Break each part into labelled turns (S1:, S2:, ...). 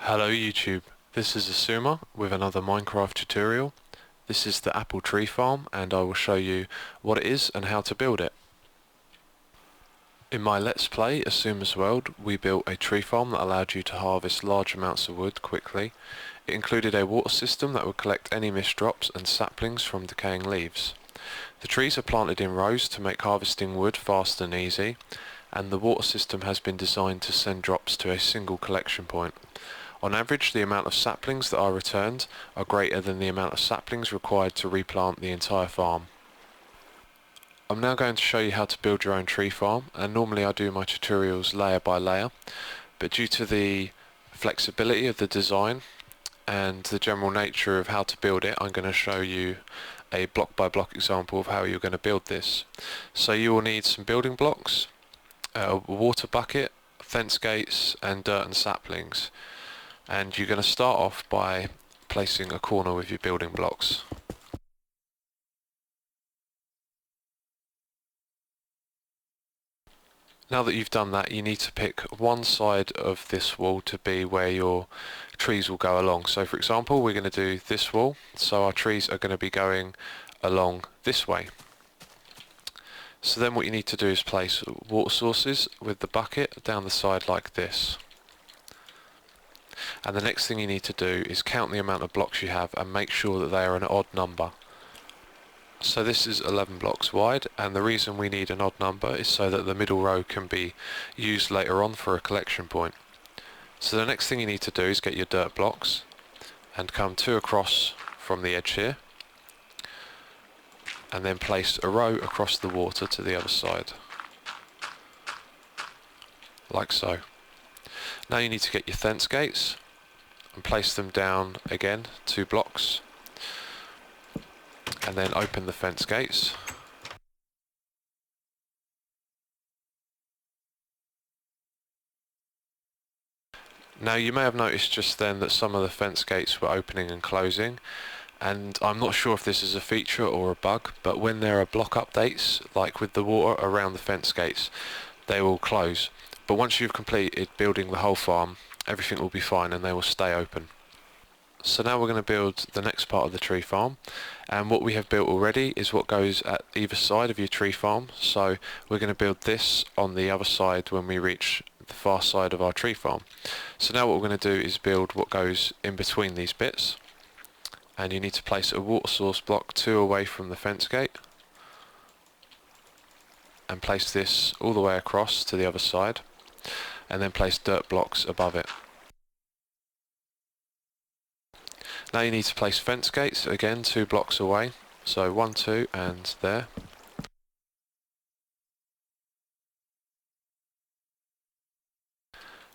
S1: Hello YouTube, this is Asuma with another Minecraft tutorial. This is the apple tree farm and I will show you what it is and how to build it. In my Let's Play Asuma's World we built a tree farm that allowed you to harvest large amounts of wood quickly. It included a water system that would collect any mist drops and saplings from decaying leaves. The trees are planted in rows to make harvesting wood fast and easy, and the water system has been designed to send drops to a single collection point. On average, the amount of saplings that are returned are greater than the amount of saplings required to replant the entire farm. I'm now going to show you how to build your own tree farm, and normally I do my tutorials layer by layer, but due to the flexibility of the design and the general nature of how to build it, I'm going to show you a block by block example of how you're going to build this. So you will need some building blocks, a water bucket, fence gates and dirt and saplings. And you're going to start off by placing a corner with your building blocks. Now that you've done that, you need to pick one side of this wall to be where your trees will go along. So for example, we're going to do this wall, so our trees are going to be going along this way. So then what you need to do is place water sources with the bucket down the side like this. And the next thing you need to do is count the amount of blocks you have and make sure that they are an odd number. So this is 11 blocks wide, and the reason we need an odd number is so that the middle row can be used later on for a collection point. So the next thing you need to do is get your dirt blocks and come two across from the edge here, and then place a row across the water to the other side, like so. Now you need to get your fence gates and place them down again 2 blocks, and then open the fence gates. Now you may have noticed just then that some of the fence gates were opening and closing, and I'm not sure if this is a feature or a bug, but when there are block updates, like with the water around the fence gates, they will close. But once you've completed building the whole farm, everything will be fine and they will stay open. So now we're going to build the next part of the tree farm, and what we have built already is what goes at either side of your tree farm. So we're going to build this on the other side when we reach the far side of our tree farm. So now what we're going to do is build what goes in between these bits, and you need to place a water source block 2 away from the fence gate and place this all the way across to the other side, and then place dirt blocks above it. Now you need to place fence gates again 2 blocks away, so 1, 2 and there.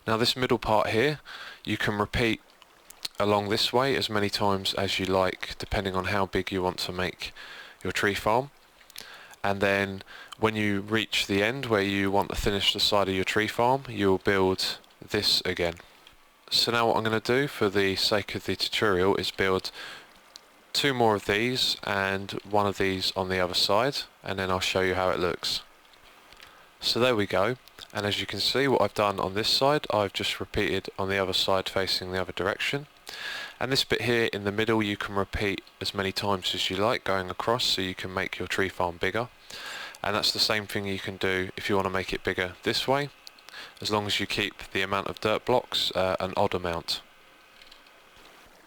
S1: Now this middle part here you can repeat along this way as many times as you like, depending on how big you want to make your tree farm. And then when you reach the end where you want to finish the side of your tree farm, you'll build this again. So now what I'm going to do for the sake of the tutorial is build 2 more of these and 1 of these on the other side, and then I'll show you how it looks. So there we go, and as you can see what I've done on this side I've just repeated on the other side facing the other direction. And this bit here in the middle you can repeat as many times as you like going across, so you can make your tree farm bigger. And that's the same thing you can do if you want to make it bigger this way, as long as you keep the amount of dirt blocks an odd amount.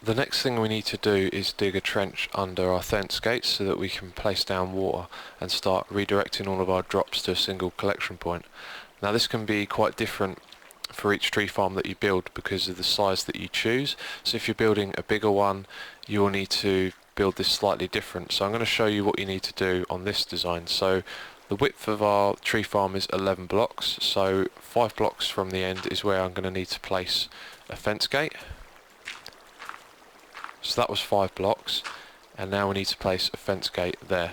S1: The next thing we need to do is dig a trench under our fence gates so that we can place down water and start redirecting all of our drops to a single collection point. Now this can be quite different for each tree farm that you build because of the size that you choose. So if you're building a bigger one, you will need to build this slightly different. So I'm going to show you what you need to do on this design. So the width of our tree farm is 11 blocks, so 5 blocks from the end is where I'm going to need to place a fence gate. So that was 5 blocks, and now we need to place a fence gate there.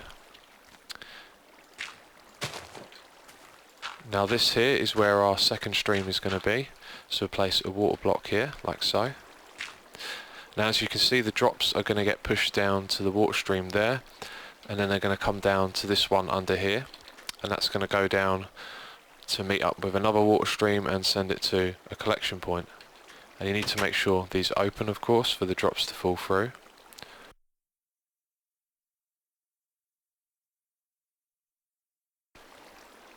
S1: Now this here is where our second stream is going to be, so we'll place a water block here, like so. Now as you can see, the drops are going to get pushed down to the water stream there, and then they're going to come down to this one under here, and that's going to go down to meet up with another water stream and send it to a collection point. and you need to make sure these are open, of course, for the drops to fall through.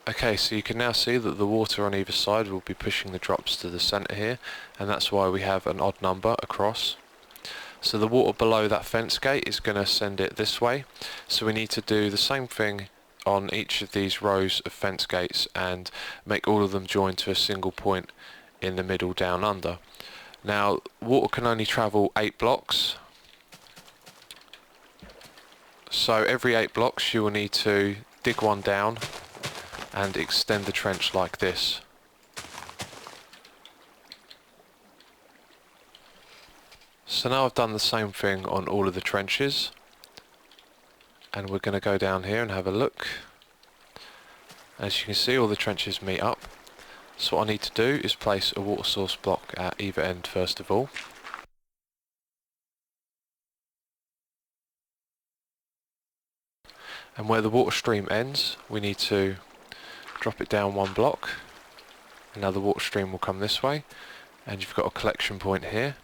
S1: Okay, so you can now see that the water on either side will be pushing the drops to the centre here, and that's why we have an odd number across. So the water below that fence gate is going to send it this way, so we need to do the same thing on each of these rows of fence gates and make all of them join to a single point in the middle down under. Now, water can only travel 8 blocks, so every 8 blocks you will need to dig one down and extend the trench like this. So now I've done the same thing on all of the trenches, and we're going to go down here and have a look. As you can see, all the trenches meet up. So what I need to do is place a water source block at either end first of all. And where the water stream ends, we need to drop it down 1 block. And now the water stream will come this way, and you've got a collection point here.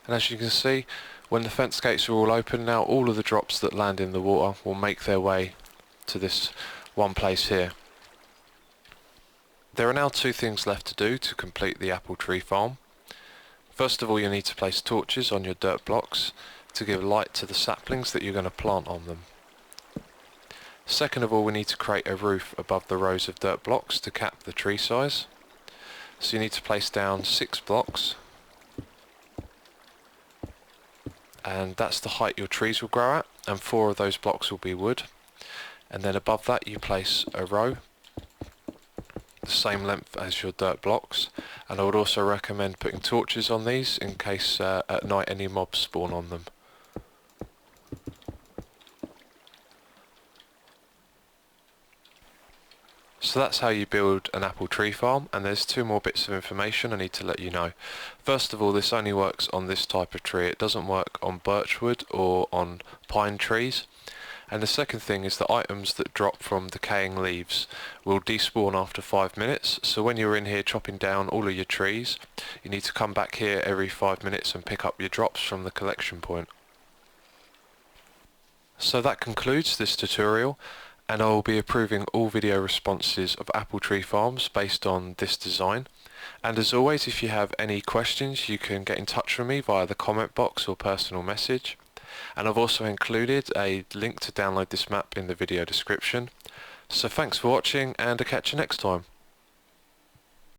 S1: And as you can see, when the fence gates are all open now, all of the drops that land in the water will make their way to this one place here. There are now 2 things left to do to complete the apple tree farm. First of all, you need to place torches on your dirt blocks to give light to the saplings that you're going to plant on them. Second of all, we need to create a roof above the rows of dirt blocks to cap the tree size. So you need to place down 6 blocks, and that's the height your trees will grow at, and 4 of those blocks will be wood. And then above that you place a row the same length as your dirt blocks, and I would also recommend putting torches on these in case at night any mobs spawn on them. So that's how you build an apple tree farm, and there's 2 more bits of information I need to let you know. First of all, this only works on this type of tree. It doesn't work on birchwood or on pine trees. And the second thing is that items that drop from decaying leaves will despawn after 5 minutes. So when you're in here chopping down all of your trees, you need to come back here every 5 minutes and pick up your drops from the collection point. So that concludes this tutorial, and I will be approving all video responses of apple tree farms based on this design. And as always, if you have any questions, you can get in touch with me via the comment box or personal message. And I've also included a link to download this map in the video description. So thanks for watching, and I'll catch you next time.